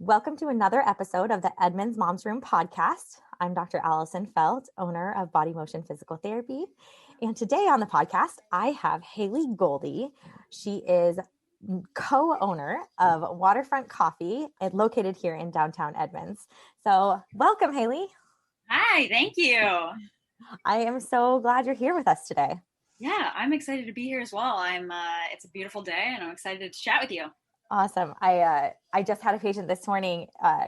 Welcome to another episode of the Edmonds Moms Room podcast. I'm Dr. Allison Felt, owner of Body Motion Physical Therapy. And today on the podcast, I have Haley Goldie. She is co-owner of Waterfront Coffee, located here in downtown Edmonds. So welcome, Haley. Hi, thank you. I am so glad you're here with us today. Yeah, I'm excited to be here as well. It's a beautiful day and I'm excited to chat with you. Awesome. I just had a patient this morning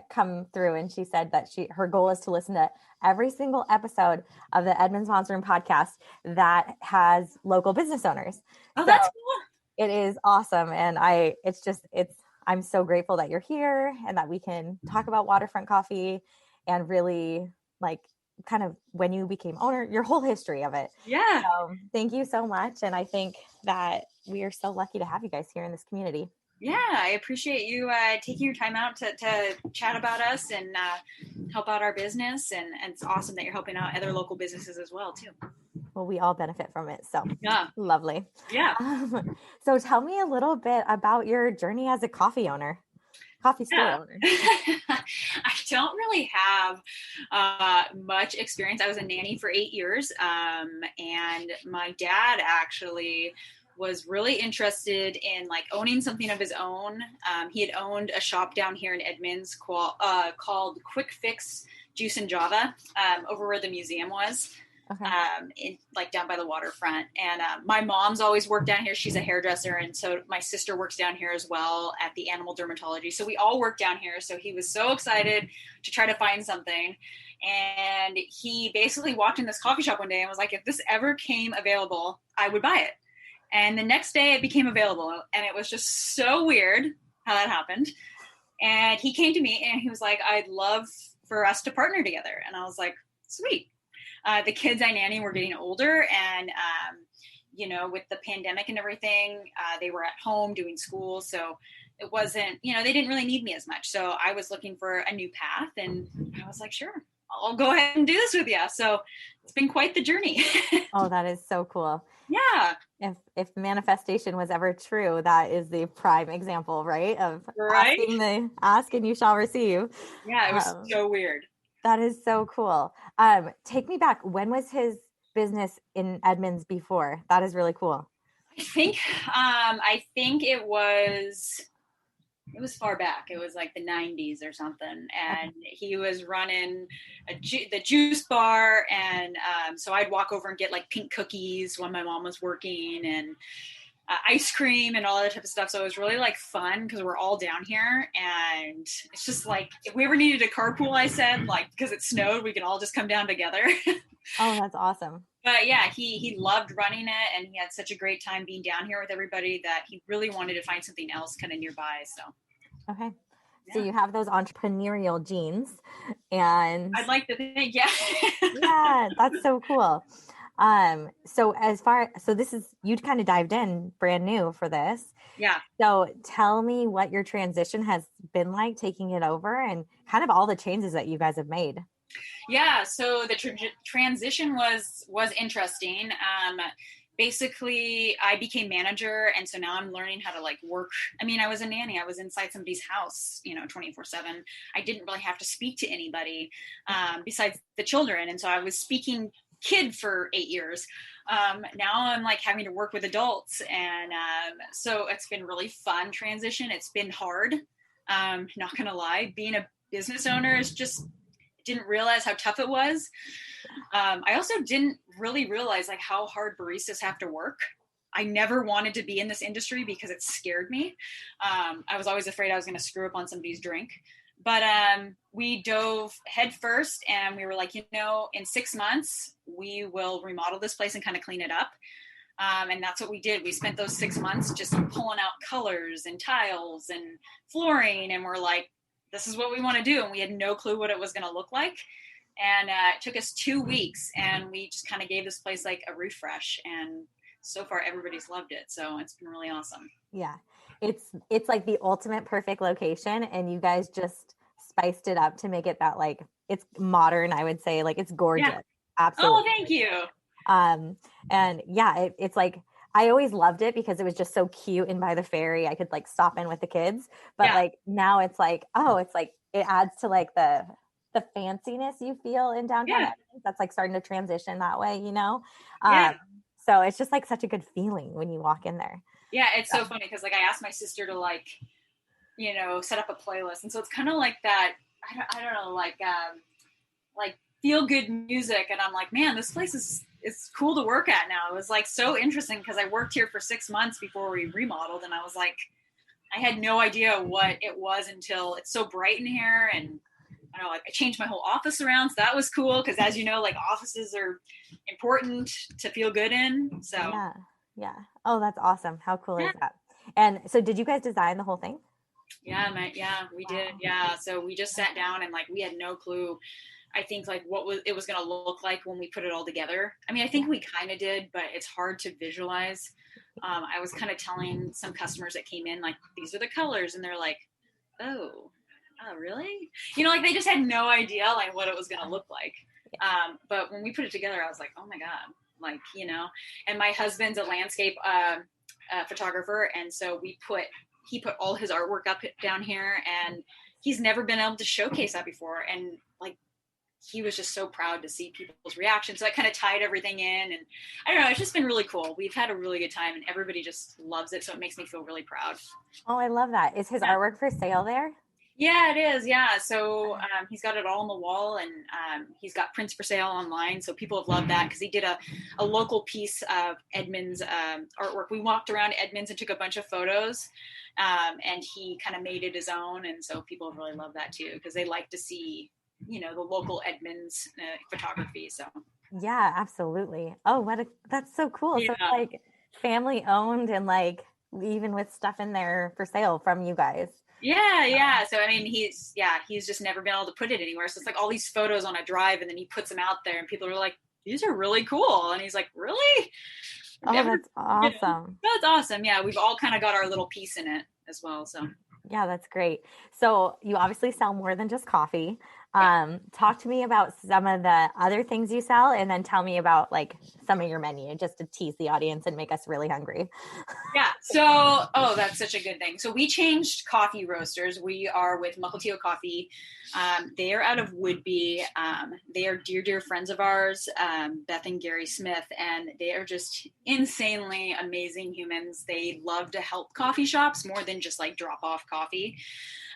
come through, and she said that her goal is to listen to every single episode of the Edmonds Moms Room podcast that has local business owners. Oh, that's cool. It is awesome. And I'm so grateful that you're here and that we can talk about Waterfront Coffee and really kind of when you became owner, your whole history of it. Yeah. So thank you so much. And I think that we are so lucky to have you guys here in this community. Yeah, I appreciate you taking your time out to chat about us and help out our business. And it's awesome that you're helping out other local businesses as well, too. Well, we all benefit from it. So yeah, lovely. Yeah. So tell me a little bit about your journey as a coffee owner. Coffee store owner. I don't really have much experience. I was a nanny for 8 years. And my dad actually was really interested in owning something of his own. He had owned a shop down here in Edmonds called Quick Fix Juice and Java, over where the museum was. Okay. Down by the waterfront. And my mom's always worked down here. She's a hairdresser. And so my sister works down here as well at the animal dermatology. So we all work down here. So he was so excited to try to find something. And he basically walked in this coffee shop one day and was like, if this ever came available, I would buy it. And the next day it became available. And it was just so weird how that happened. And he came to me and he was like, I'd love for us to partner together. And I was like, sweet. The kids I nanny were getting older, and, with the pandemic and everything, they were at home doing school. So it wasn't, they didn't really need me as much. So I was looking for a new path, and I was like, sure, I'll go ahead and do this with you. So it's been quite the journey. Oh, that is so cool. Yeah. If manifestation was ever true, that is the prime example, right? Of ask and you shall receive. Yeah, it was so weird. That is so cool. Take me back. When was his business in Edmonds before? That is really cool. I think it was far back. It was like the 90s or something. And he was running the juice bar. And so I'd walk over and get pink cookies when my mom was working, and ice cream and all that type of stuff. So it was really fun because we're all down here, and it's just if we ever needed a carpool, I said because it snowed, we can all just come down together. Oh, that's awesome. But yeah, he loved running it, and he had such a great time being down here with everybody that he really wanted to find something else kind of nearby. So okay. So you have those entrepreneurial genes, and I'd like to think, yeah. Yeah, that's so cool. So this is, you kind of dived in brand new for this. Yeah. So tell me what your transition has been like taking it over and kind of all the changes that you guys have made. Yeah. So the transition was interesting. Basically I became manager. And so now I'm learning how to work. I mean, I was a nanny. I was inside somebody's house, 24/7. I didn't really have to speak to anybody, besides the children. And so I was speaking kid for 8 years. Now I'm having to work with adults. And so it's been really fun transition. It's been hard. Not going to lie. Being a business owner is just, didn't realize how tough it was. I also didn't really realize how hard baristas have to work. I never wanted to be in this industry because it scared me. I was always afraid I was going to screw up on somebody's drink. But we dove head first, and we were like, in 6 months, we will remodel this place and kind of clean it up. And that's what we did. We spent those 6 months just pulling out colors and tiles and flooring. And we're like, this is what we want to do. And we had no clue what it was going to look like. And it took us 2 weeks, and we just kind of gave this place a refresh. And so far, everybody's loved it. So it's been really awesome. Yeah. It's the ultimate perfect location, and you guys just spiced it up to make it that it's modern. I would say it's gorgeous. Yeah. Absolutely. Oh, thank you. And yeah, it's I always loved it because it was just so cute, and by the ferry I could like stop in with the kids. But Yeah. like now it's like, oh, it's like it adds to like the fanciness you feel in downtown Yeah. Edmonds. That's like starting to transition that way, you know? Yeah. So it's just like such a good feeling when you walk in there. Yeah. It's so funny because like I asked my sister to like, set up a playlist. And so it's kind of like that, I don't know, like feel good music. And I'm like, man, this place is cool to work at now. It was like so interesting because I worked here for 6 months before we remodeled. And I was like, I had no idea what it was until it's so bright in here. And I don't know, like I changed my whole office around. So that was cool. Cause as you know, like offices are important to feel good in. So yeah. Oh, that's awesome. How cool yeah. is that? And so did you guys design the whole thing? Yeah, we did. Yeah. So we just sat down and like we had no clue, I think, like what it was going to look like when we put it all together. I mean, I think we kind of did, but it's hard to visualize. I was kind of telling some customers that came in, like, these are the colors. And they're like, oh, really? Like they just had no idea like what it was going to look like. But when we put it together, I was like, oh my God, like, and my husband's a landscape photographer. And so he put all his artwork up down here, and he's never been able to showcase that before. And like, he was just so proud to see people's reactions. So I kind of tied everything in, and I don't know, it's just been really cool. We've had a really good time and everybody just loves it. So it makes me feel really proud. Oh, I love that. Is his artwork for sale there? Yeah, it is. Yeah. So he's got it all on the wall, and he's got prints for sale online. So people have loved that because he did a local piece of Edmonds artwork. We walked around Edmonds and took a bunch of photos, and he kind of made it his own. And so people have really loved that too because they like to see, the local Edmonds photography. So yeah, absolutely. Oh, that's so cool. Yeah. So it's like family owned and like even with stuff in there for sale from you guys. Yeah. So I mean, he's just never been able to put it anywhere. So it's like all these photos on a drive, and then he puts them out there, and people are like, "These are really cool." And he's like, "Really?" Oh, that's awesome. That's awesome. Yeah, we've all kind of got our little piece in it as well. So yeah, that's great. So you obviously sell more than just coffee. Talk to me about some of the other things you sell, and then tell me about like some of your menu, just to tease the audience and make us really hungry. Yeah. So, that's such a good thing. So we changed coffee roasters. We are with Mukilteo Coffee. They are out of Woodby. They are dear friends of ours, Beth and Gary Smith, and they are just insanely amazing humans. They love to help coffee shops more than just like drop off coffee.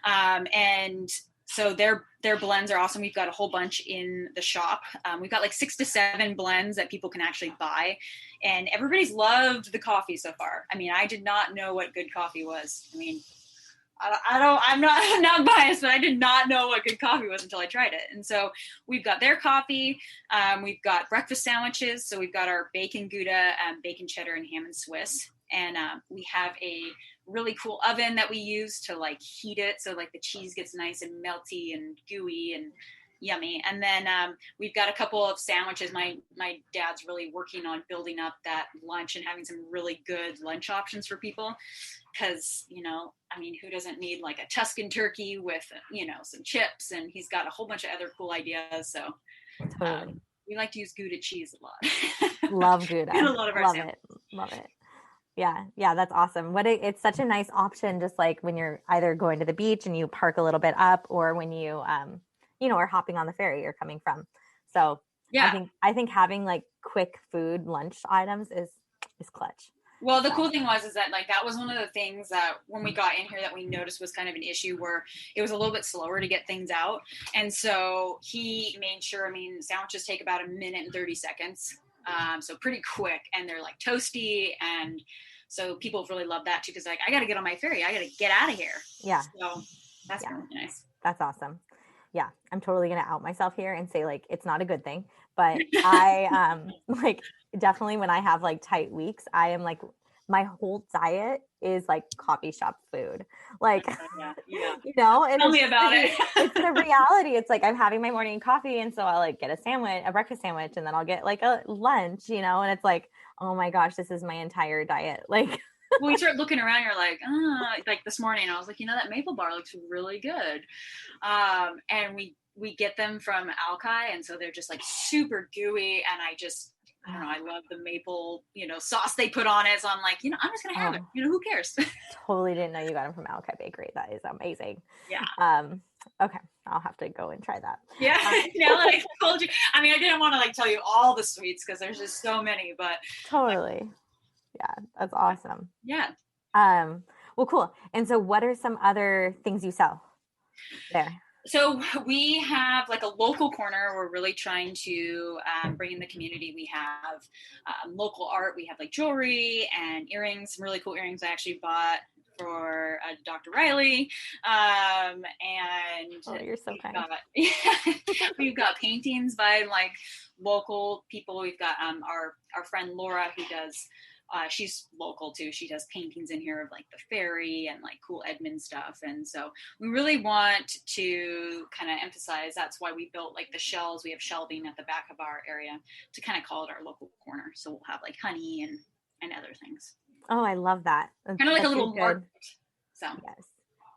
And so their blends are awesome. We've got a whole bunch in the shop. We've got like 6 to 7 blends that people can actually buy, and everybody's loved the coffee so far. I mean, I did not know what good coffee was. I mean, I'm not biased, but I did not know what good coffee was until I tried it. And so we've got their coffee. We've got breakfast sandwiches. So we've got our bacon Gouda, bacon cheddar, and ham and Swiss. And we have a really cool oven that we use to like heat it. So like the cheese gets nice and melty and gooey and yummy. And then we've got a couple of sandwiches. My dad's really working on building up that lunch and having some really good lunch options for people. Because, I mean, who doesn't need like a Tuscan turkey with, some chips? And he's got a whole bunch of other cool ideas. So we like to use Gouda cheese a lot. Love Gouda. In a lot of our Love it. Yeah, that's awesome. It's such a nice option, just like when you're either going to the beach and you park a little bit up, or when you, are hopping on the ferry you're coming from. So yeah, I think having like quick food lunch items is clutch. Well, the cool thing is that like that was one of the things that when we got in here that we noticed was kind of an issue where it was a little bit slower to get things out. And so he made sure, sandwiches take about 1 minute and 30 seconds. So pretty quick, and they're like toasty, and so people really love that too, because like I got to get on my ferry, I got to get out of here. Yeah. So that's really nice. That's awesome. Yeah, I'm totally gonna out myself here and say like it's not a good thing, but I like definitely when I have like tight weeks, I am like my whole diet is like coffee shop food. Like, yeah. And tell me about it. It's the reality. It's like I'm having my morning coffee, and so I'll like get a breakfast sandwich, and then I'll get like a lunch, and it's like, oh my gosh, this is my entire diet. Like when you start looking around, you're like, like this morning, I was like, that maple bar looks really good. And we get them from Alki, and so they're just like super gooey, and I don't know, I love the maple, sauce they put on it. So I'm like, I'm just going to have it. Who cares? Totally didn't know you got them from Malachi Bakery. That is amazing. Yeah. Okay. I'll have to go and try that. Yeah. Now that I told you, I didn't want to tell you all the sweets because there's just so many, but. Totally. Yeah. That's awesome. Yeah. Well, cool. And so what are some other things you sell there? So we have like a local corner. We're really trying to bring in the community. We have local art. We have like jewelry and earrings, some really cool earrings I actually bought for Dr. Riley. And you're so kind. We've got paintings by like local people. We've got our friend Laura who does she's local too. She does paintings in here of like the ferry and like cool Edmonds stuff. And so we really want to kind of emphasize, that's why we built like the shelves. We have shelving at the back of our area to kind of call it our local corner. So we'll have like honey and other things. Oh, I love that. Kind of like a little market. So yes.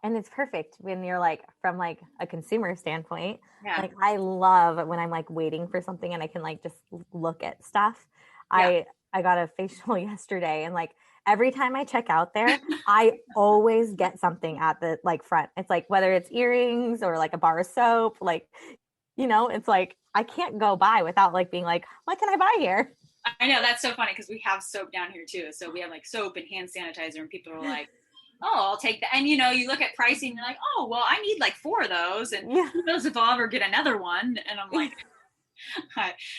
And it's perfect when you're like, from like a consumer standpoint, yeah. Like I love when I'm like waiting for something and I can like just look at stuff. Yeah. I got a facial yesterday and like every time I check out there, I always get something at the like front. It's like, whether it's earrings or like a bar of soap, like, it's like, I can't go by without like being like, what can I buy here? I know, that's so funny because we have soap down here too. So we have like soap and hand sanitizer and people are like, oh, I'll take that. And you look at pricing and you're like, oh, well, I need like 4 of those. And who knows if I'll ever get another one. And I'm like,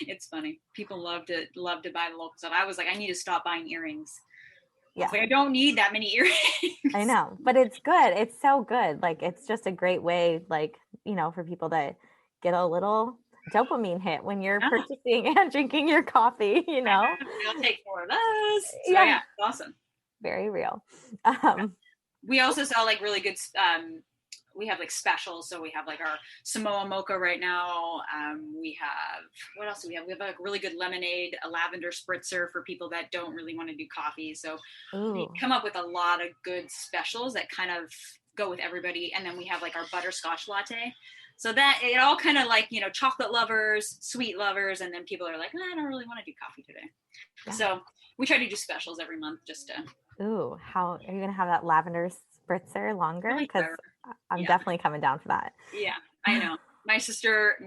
it's funny. People love to buy the local stuff. I was like, I need to stop buying earrings. Yeah. I don't need that many earrings. I know, but it's good. It's so good. Like, it's just a great way, like, for people to get a little dopamine hit when you're purchasing and drinking your coffee, I'll take 4 of those. So yeah, it's awesome. Very real. We also sell like really good, we have like specials. So we have like our Samoa mocha right now. We have, what else do we have? We have a really good lemonade, a lavender spritzer for people that don't really want to do coffee. So we come up with a lot of good specials that kind of go with everybody. And then we have like our butterscotch latte. So that it all kind of like, chocolate lovers, sweet lovers. And then people are like, I don't really want to do coffee today. Yeah. So we try to do specials every month just to. Ooh, how are you going to have that lavender spritzer longer? Because I'm definitely coming down for that. Yeah, I know. My sister,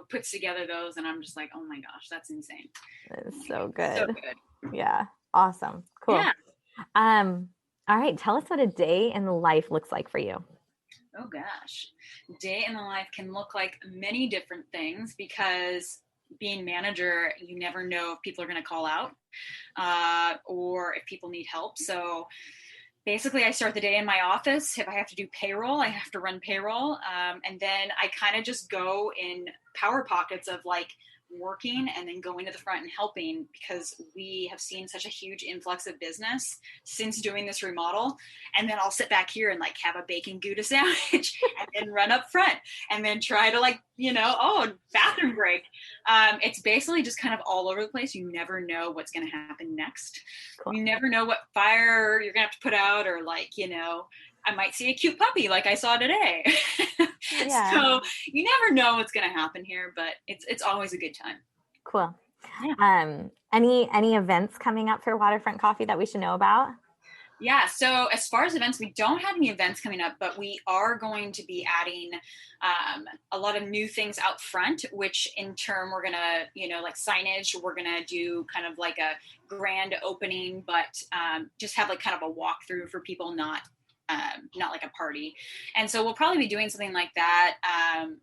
puts together those and I'm just like, oh my gosh, that's insane. It's so good. So good. Yeah. Awesome. Cool. Yeah. All right. Tell us what a day in the life looks like for you. Oh gosh. Day in the life can look like many different things because being manager, you never know if people are going to call out or if people need help. So basically I start the day in my office. If I have to do payroll, I have to run payroll. And then I kind of just go in power pockets of like working and then going to the front and helping because we have seen such a huge influx of business since doing this remodel. And then I'll sit back here and like have a bacon Gouda sandwich and then run up front and then try to like, bathroom break. It's basically just kind of all over the place. You never know what's going to happen next. Cool. You never know what fire you're going to have to put out or like, I might see a cute puppy like I saw today. Yeah. So you never know what's going to happen here, but it's always a good time. Cool. Yeah. Any events coming up for Waterfront Coffee that we should know about? Yeah. So as far as events, we don't have any events coming up, but we are going to be adding a lot of new things out front, which in turn we're going to, like signage, we're going to do kind of like a grand opening, but just have like kind of a walkthrough for people, not like a party. And so we'll probably be doing something like that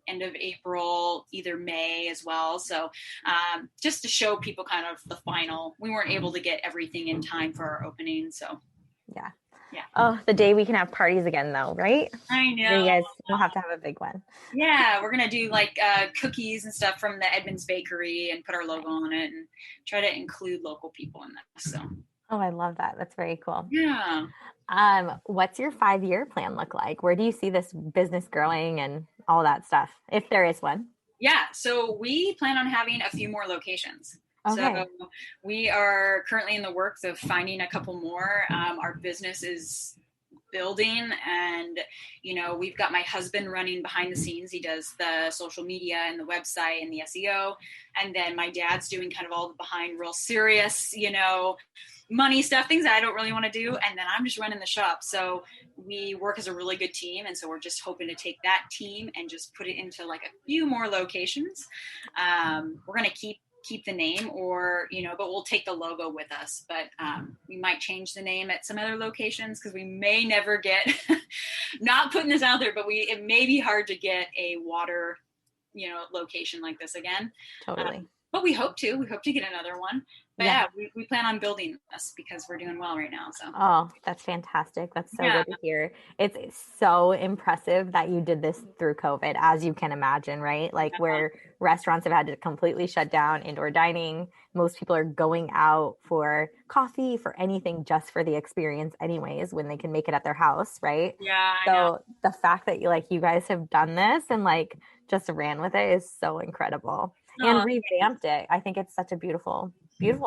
end of April, either May as well. So just to show people kind of the final, we weren't able to get everything in time for our opening. So yeah. Oh, the day we can have parties again though, right? I know. You guys will have to have a big one. Yeah. We're going to do like cookies and stuff from the Edmonds Bakery and put our logo on it and try to include local people in that. So. Oh, I love that. That's very cool. Yeah. What's your 5-year plan look like? Where do you see this business growing and all that stuff, if there is one? Yeah. So we plan on having a few more locations. Okay. So we are currently in the works of finding a couple more. Our business is building. And, we've got my husband running behind the scenes. He does the social media and the website and the SEO. And then my dad's doing kind of all the behind real serious, money stuff, things that I don't really want to do. And then I'm just running the shop. So we work as a really good team. And so we're just hoping to take that team and just put it into like a few more locations. We're going to keep the name but we'll take the logo with us. But we might change the name at some other locations because we may never get, not putting this out there, but it may be hard to get a water, location like this again. Totally. But we hope to get another one. But we plan on building this because we're doing well right now. So. Oh, that's fantastic. That's so good to hear. It's so impressive that you did this through COVID, as you can imagine, right? Like where restaurants have had to completely shut down indoor dining. Most people are going out for coffee, for anything, just for the experience anyways, when they can make it at their house, right? Yeah. So the fact that you guys have done this and just ran with it is so incredible. And revamped it. I think it's such a beautiful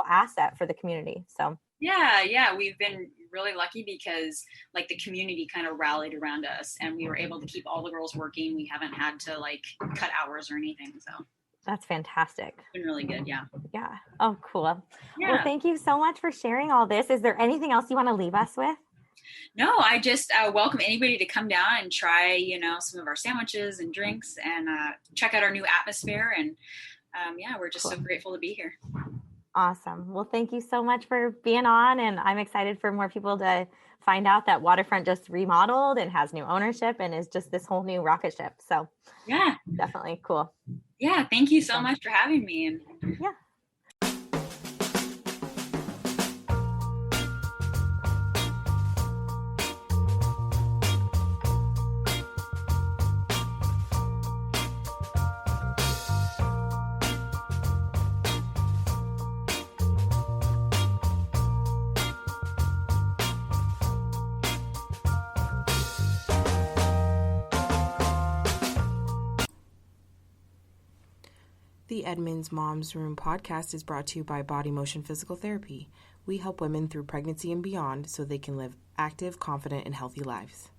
asset for the community. So yeah, we've been really lucky because the community kind of rallied around us and we were able to keep all the girls working. We haven't had to cut hours or anything. So that's fantastic. It's been really good. Yeah. Oh, cool. Yeah. Well, thank you so much for sharing all this. Is there anything else you want to leave us with? No, I just welcome anybody to come down and try, some of our sandwiches and drinks and check out our new atmosphere. And we're just so grateful to be here. Awesome. Well, thank you so much for being on. And I'm excited for more people to find out that Waterfront just remodeled and has new ownership and is just this whole new rocket ship. So yeah, definitely cool. Yeah. Thank you so much for having me. And yeah. The Edmonds Moms Room podcast is brought to you by Body Motion Physical Therapy. We help women through pregnancy and beyond so they can live active, confident, and healthy lives.